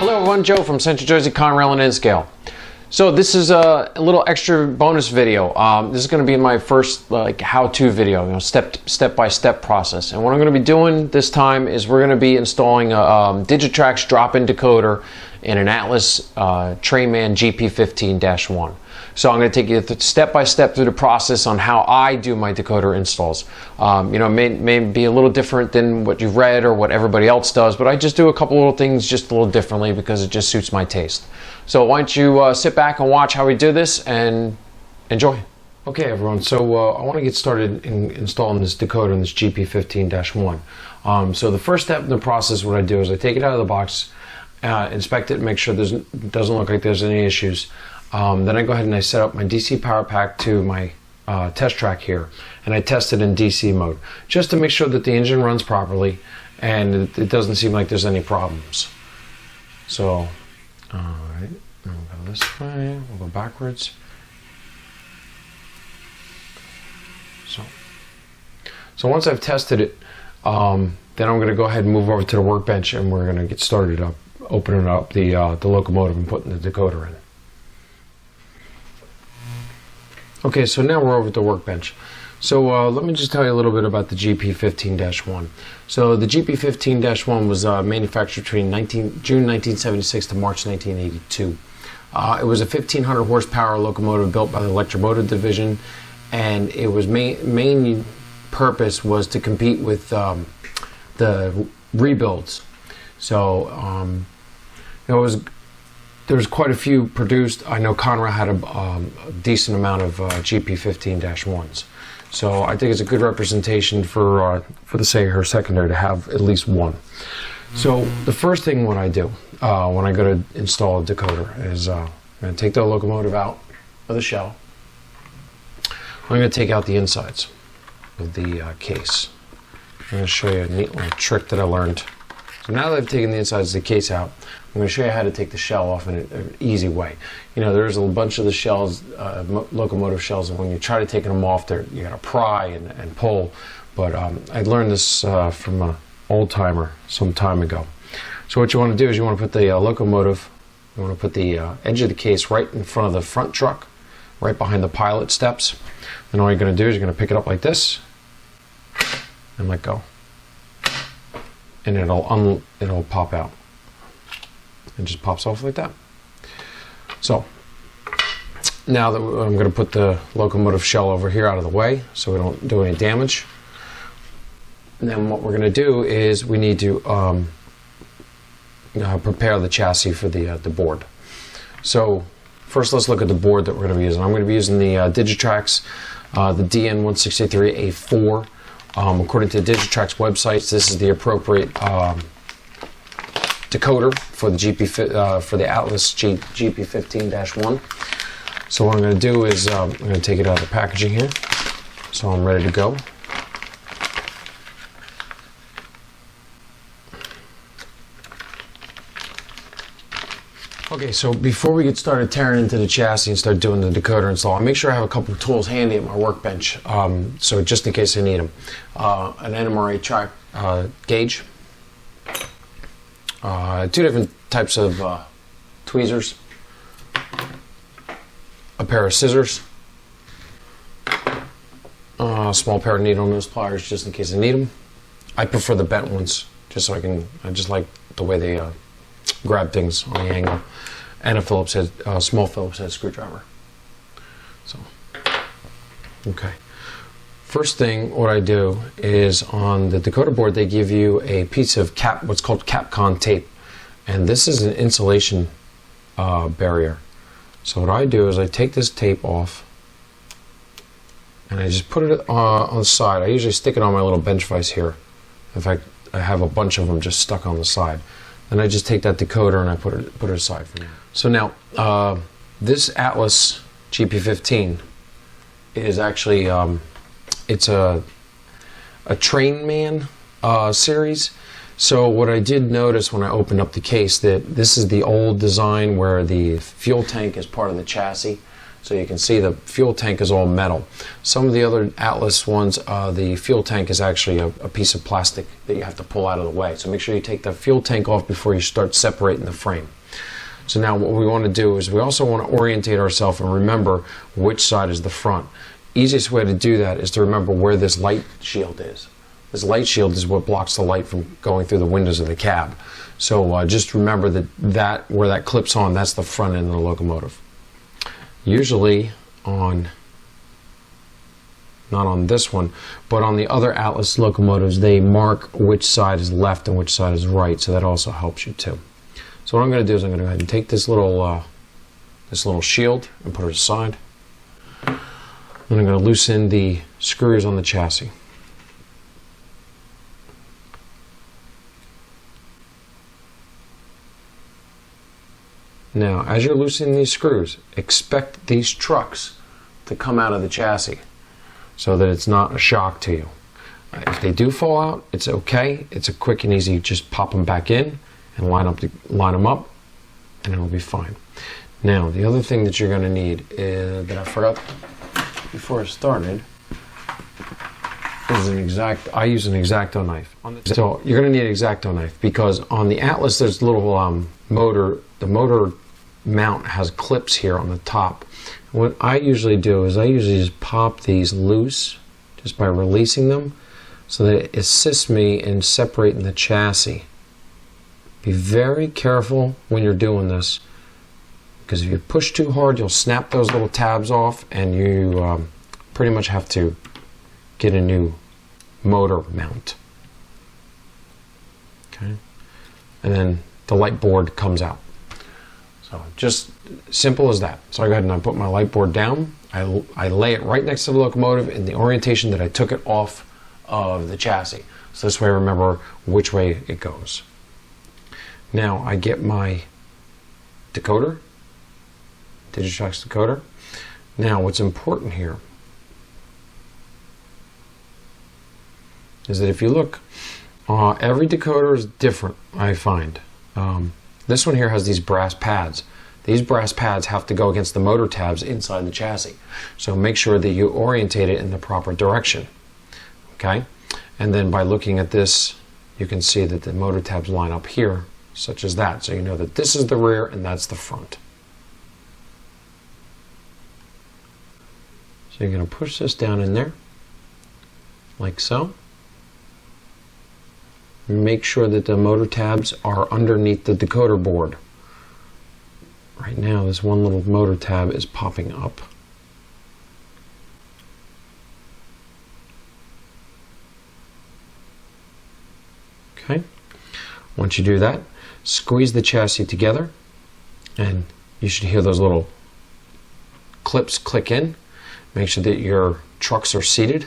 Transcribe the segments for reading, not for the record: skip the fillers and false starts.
Hello everyone, Joe from Central Jersey Conrail and N-Scale. So this is a little extra bonus video. This is going to be my first how-to video, step-by-step process. And what I'm going to be doing this time is we're going to be installing a Digitrax drop-in decoder in an Atlas Trainman GP15-1. So I'm going to take you step-by-step through the process on how I do my decoder installs. It may be a little different than what you've read or what everybody else does, but I just do a couple little things just a little differently because it just suits my taste. So why don't you sit back and watch how we do this and enjoy. Okay everyone, so I want to get started in installing this decoder in this GP15-1. So the first step in the process, what I do is I take it out of the box, inspect it, make sure it doesn't look like there's any issues. Then I go ahead and I set up my DC power pack to my test track here, and I test it in DC mode just to make sure that the engine runs properly and it doesn't seem like there's any problems. So alright, we'll go this way, we'll go backwards. So once I've tested it, then I'm going to go ahead and move over to the workbench, and we're going to get started up opening up the locomotive and putting the decoder in. Okay, so now we're over at the workbench. So let me just tell you a little bit about the GP15-1. So the GP15-1 was manufactured between June 1976 to March 1982. It was a 1,500 horsepower locomotive built by the Electromotive Division, and it was main purpose was to compete with the rebuilds. So there was quite a few produced. I know Conrail had a decent amount of GP15-1s. So I think it's a good representation for the Sager secondary to have at least one. So the first thing what I do when I go to install a decoder is I'm going to take the locomotive out of the shell. I'm going to take out the insides of the case. I'm going to show you a neat little trick that I learned. So now that I've taken the insides of the case out, I'm going to show you how to take the shell off in an easy way. You know, there's a bunch of the shells, locomotive shells, and when you try to take them off, you got to pry and pull. But I learned this from an old timer some time ago. So what you want to do is you want to put the locomotive, you want to put the edge of the case right in front of the front truck, right behind the pilot steps. Then all you're going to do is you're going to pick it up like this and let go, and it'll pop out. It just pops off like that. So now that I'm going to put the locomotive shell over here out of the way so we don't do any damage. And then what we're going to do is we need to prepare the chassis for the board. So first let's look at the board that we're going to be using. I'm going to be using the Digitrax, the DN163A4. According to the Digitrax websites, this is the appropriate decoder for the for the Atlas GP15-1. So what I'm going to do is I'm going to take it out of the packaging here, so I'm ready to go. Okay, so before we get started tearing into the chassis and start doing the decoder install, I make sure I have a couple of tools handy at my workbench, so just in case I need them. An NMRA track gauge, two different types of tweezers, a pair of scissors, a small pair of needle nose pliers just in case I need them. I prefer the bent ones just so I just like the way they grab things on the angle, and a Phillips head, small Phillips head screwdriver. So, okay. First thing, what I do is on the decoder board they give you a piece of what's called Capcon tape, and this is an insulation barrier. So what I do is I take this tape off and I just put it on the side. I usually stick it on my little bench vise here. In fact, I have a bunch of them just stuck on the side. Then I just take that decoder and I put it aside for now. So now this Atlas GP15 is actually it's a Trainman series. So what I did notice when I opened up the case, that this is the old design where the fuel tank is part of the chassis. So you can see the fuel tank is all metal. Some of the other Atlas ones, the fuel tank is actually a piece of plastic that you have to pull out of the way. So make sure you take the fuel tank off before you start separating the frame. So now what we want to do is we also want to orientate ourselves and remember which side is the front. Easiest way to do that is to remember where this light shield is. This light shield is what blocks the light from going through the windows of the cab. So just remember that where that clips on, that's the front end of the locomotive. Usually not on this one, but on the other Atlas locomotives, they mark which side is left and which side is right, so that also helps you too. So what I'm going to do is I'm going to go ahead and take this little shield and put it aside. Then I'm going to loosen the screws on the chassis. Now, as you're loosening these screws, expect these trucks to come out of the chassis so that it's not a shock to you. If they do fall out, it's okay. It's a quick and easy, just pop them back in and line them up, and it'll be fine. Now, the other thing that you're going to need is, that I forgot before I started, is I use an X-Acto knife. So you're going to need an X-Acto knife because on the Atlas there's a little motor. The motor mount has clips here on the top. What I usually do is I usually just pop these loose just by releasing them so that it assists me in separating the chassis. Be very careful when you're doing this because if you push too hard you'll snap those little tabs off and you pretty much have to get a new motor mount. Okay, and then the light board comes out. So just simple as that. So I go ahead and I put my light board down. I lay it right next to the locomotive in the orientation that I took it off of the chassis. So this way I remember which way it goes. Now I get my decoder, Digitrax decoder. Now what's important here is that if you look, every decoder is different, I find. This one here has these brass pads. These brass pads have to go against the motor tabs inside the chassis. So make sure that you orientate it in the proper direction. Okay? And then by looking at this, you can see that the motor tabs line up here, such as that. So you know that this is the rear and that's the front. So you're going to push this down in there, like so. Make sure that the motor tabs are underneath the decoder board. Right now this one little motor tab is popping up. Okay, once you do that, squeeze the chassis together and you should hear those little clips click in. Make sure that your trucks are seated.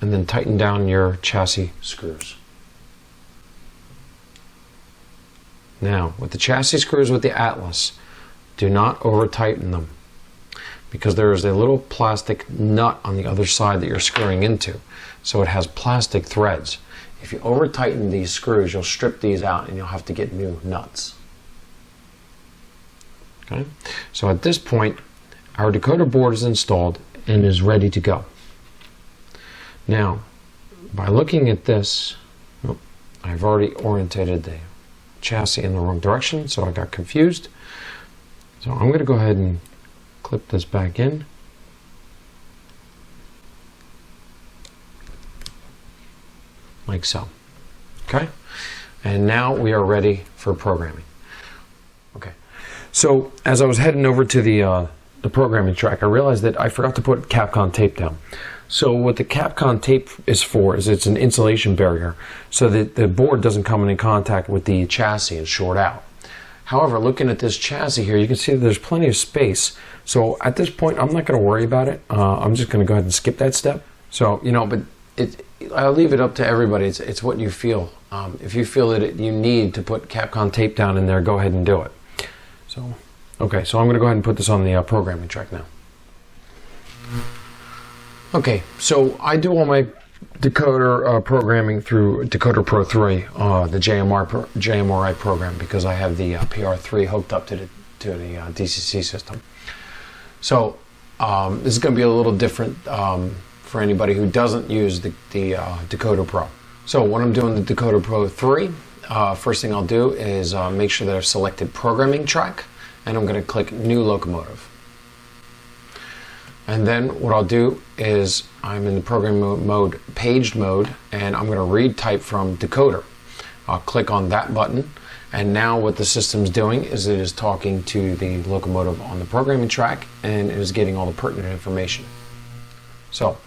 And then tighten down your chassis screws. Now, with the chassis screws with the Atlas, do not over tighten them because there is a little plastic nut on the other side that you're screwing into. So it has plastic threads. If you over tighten these screws, you'll strip these out and you'll have to get new nuts. Okay? So at this point, our decoder board is installed and is ready to go. Now, by looking at this, I've already orientated the chassis in the wrong direction, so I got confused. So I'm going to go ahead and clip this back in. Like so. Okay? And now we are ready for programming. Okay. So as I was heading over to the programming track, I realized that I forgot to put Capcom tape down. So what the Capcom tape is for is it's an insulation barrier so that the board doesn't come in contact with the chassis and short out. However, looking at this chassis here, you can see that there's plenty of space. So at this point, I'm not going to worry about it. I'm just going to go ahead and skip that step. So, you know, but I'll leave it up to everybody. It's what you feel. If you feel that you need to put Capcom tape down in there, go ahead and do it. So, okay, so I'm going to go ahead and put this on the programming track now. Okay, so I do all my decoder programming through Decoder Pro 3, the JMRI program, because I have the PR3 hooked up to the DCC system. So this is going to be a little different for anybody who doesn't use the Decoder Pro. So when I'm doing the Decoder Pro 3, first thing I'll do is make sure that I've selected programming track, and I'm going to click New Locomotive. And then what I'll do is I'm in the program mode, paged mode, and I'm going to read type from decoder. I'll click on that button, and now what the system's doing is it is talking to the locomotive on the programming track, and it is getting all the pertinent information. So,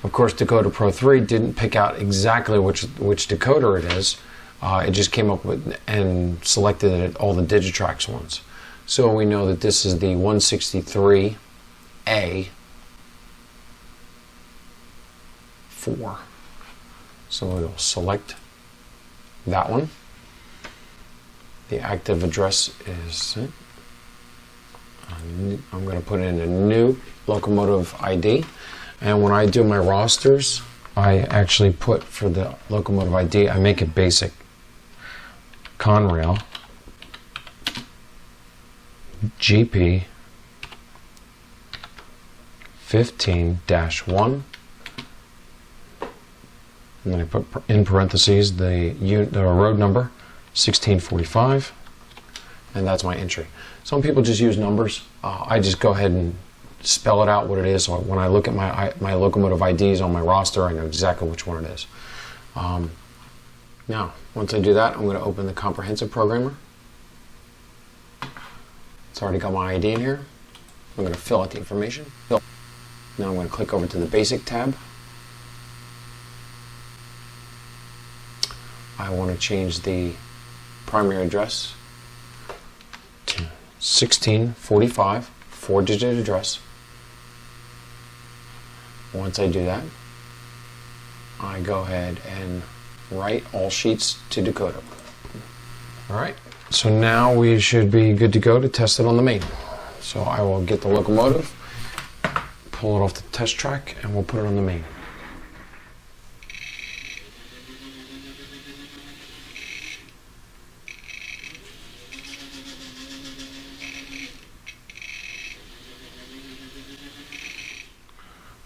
of course, Decoder Pro 3 didn't pick out exactly which decoder it is. It just came up with and selected all the Digitrax ones. So we know that this is the 163A4. So we'll select that one. The active address is, I'm going to put in a new locomotive ID. And when I do my rosters, I actually put for the locomotive ID, I make it basic. Conrail GP15-1, and then I put in parentheses the road number 1645, and that's my entry. Some people just use numbers. I just go ahead and spell it out what it is. So when I look at my locomotive IDs on my roster, I know exactly which one it is. Now, once I do that, I'm going to open the comprehensive programmer. It's already got my ID in here. I'm going to fill out the information. Now I'm going to click over to the basic tab. I want to change the primary address to 1645, 4-digit address. Once I do that, I go ahead and write all sheets to decoder. Alright, so now we should be good to go to test it on the main. So I will get the locomotive, pull it off the test track, and we'll put it on the main.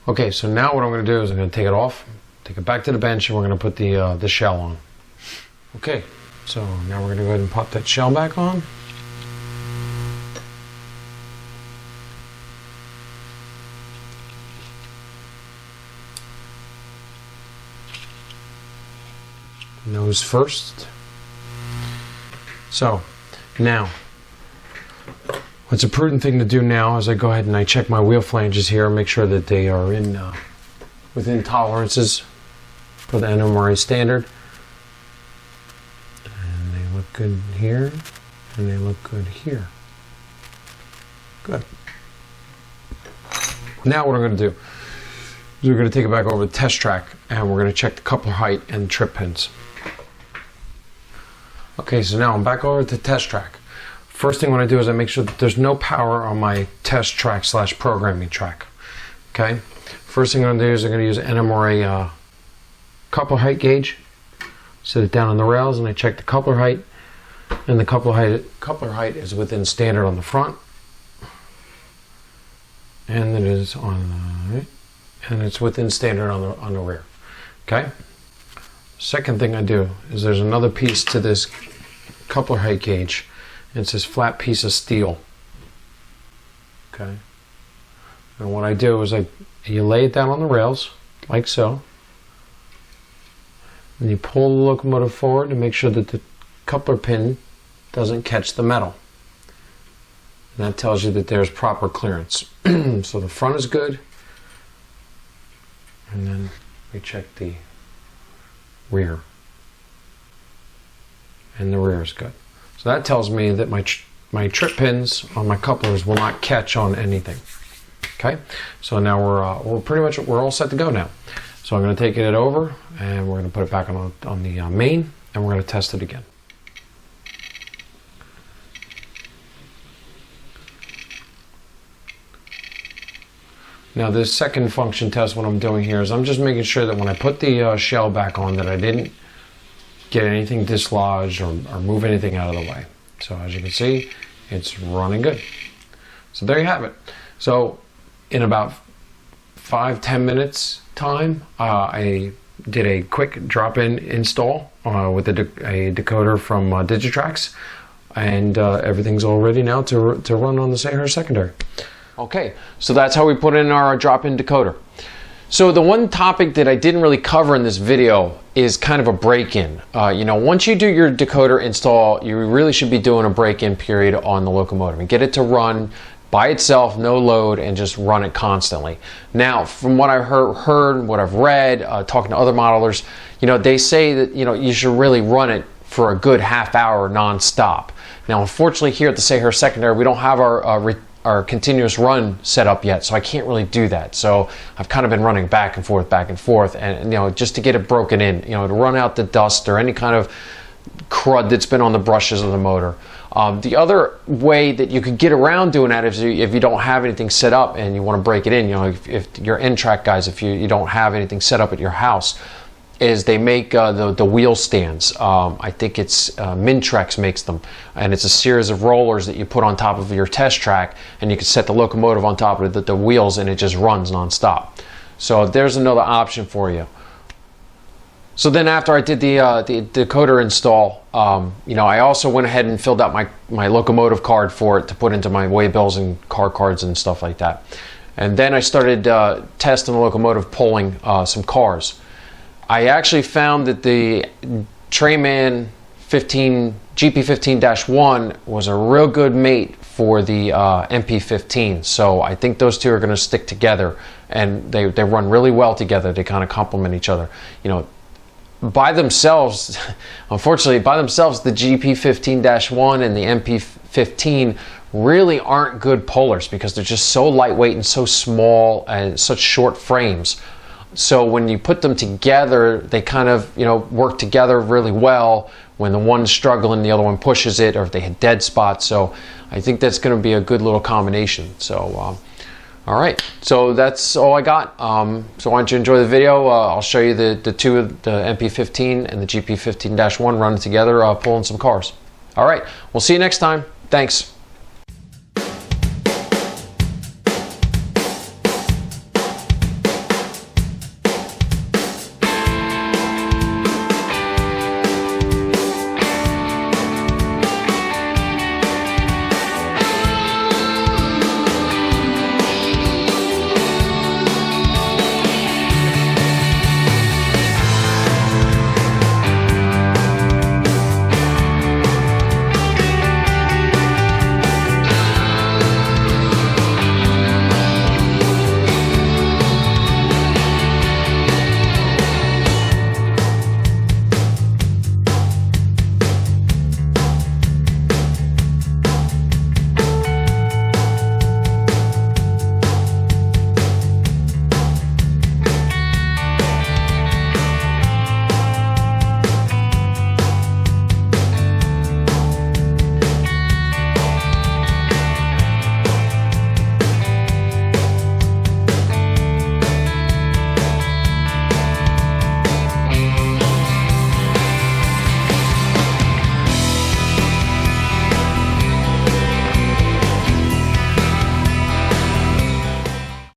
Okay, so now what I'm going to do is I'm going to take it off, take it back to the bench, and we're going to put the shell on. Okay, so now we're going to go ahead and pop that shell back on. Nose first. So now, what's a prudent thing to do now is I go ahead and I check my wheel flanges here, make sure that they are within tolerances for the NMRA standard. And they look good here, and they look good here. Good. Now what I'm going to do is we're going to take it back over the test track, and we're going to check the coupler height and trip pins. Okay, so now I'm back over to the test track. First thing I want to do is I make sure that there's no power on my test track / programming track. Okay, first thing I'm going to do is I'm going to use an NMRA coupler height gauge. Set it down on the rails, and I check the coupler height, and the coupler height is within standard on the front, and it is on the right, and it's within standard on the rear. Okay. Second thing I do is there's another piece to this coupler height gauge. It's this flat piece of steel. Okay. And what I do is you lay it down on the rails, like so. And you pull the locomotive forward to make sure that the coupler pin doesn't catch the metal. And that tells you that there's proper clearance. So the front is good. And then we check the rear. And the rear is good. So that tells me that my trip pins on my couplers will not catch on anything. Okay, so now we're all set to go now. So I'm going to take it over, and we're going to put it back on the main, and we're going to test it again. Now this second function test, what I'm doing here is I'm just making sure that when I put the shell back on that I didn't get anything dislodged or move anything out of the way. So as you can see, it's running good. So there you have it. So in about 5-10 minutes time, I did a quick drop-in install with a decoder from Digitrax, and everything's all ready now to run on the Sahar secondary. Okay, so that's how we put in our drop-in decoder. So the one topic that I didn't really cover in this video is kind of a break-in. You know, once you do your decoder install, you really should be doing a break-in period on the locomotive and get it to run by itself, no load, and just run it constantly. Now, from what I've heard, what I've read, talking to other modelers, you know, they say that, you know, you should really run it for a good half hour non-stop. Now, unfortunately, here at the Sahar secondary, we don't have our continuous run set up yet, so I can't really do that. So I've kind of been running back and forth, and you know, just to get it broken in, you know, to run out the dust or any kind of crud that's been on the brushes of the motor. The other way that you could get around doing that is if you don't have anything set up and you want to break it in, you know, if you're N-track guys, if you don't have anything set up at your house, is they make the wheel stands. I think it's Mintrax makes them, and it's a series of rollers that you put on top of your test track, and you can set the locomotive on top of the wheels, and it just runs non-stop. So there's another option for you. So then after I did the decoder install, you know, I also went ahead and filled out my locomotive card for it to put into my way bills and car cards and stuff like that. And then I started testing the locomotive, pulling some cars. I actually found that the Trayman GP15-1 was a real good mate for the MP15. So I think those two are going to stick together, and they run really well together. They kind of complement each other. You know, by themselves, unfortunately, by themselves, the GP15-1 and the MP15 really aren't good pullers because they're just so lightweight and so small and such short frames. So when you put them together, they kind of, you know, work together really well. When the one's struggling, the other one pushes it, or if they hit dead spots. So I think that's going to be a good little combination. So all right, so that's all I got. So why don't you enjoy the video? I'll show you the two, the MP15 and the GP15-1 running together, pulling some cars. All right, we'll see you next time. Thanks.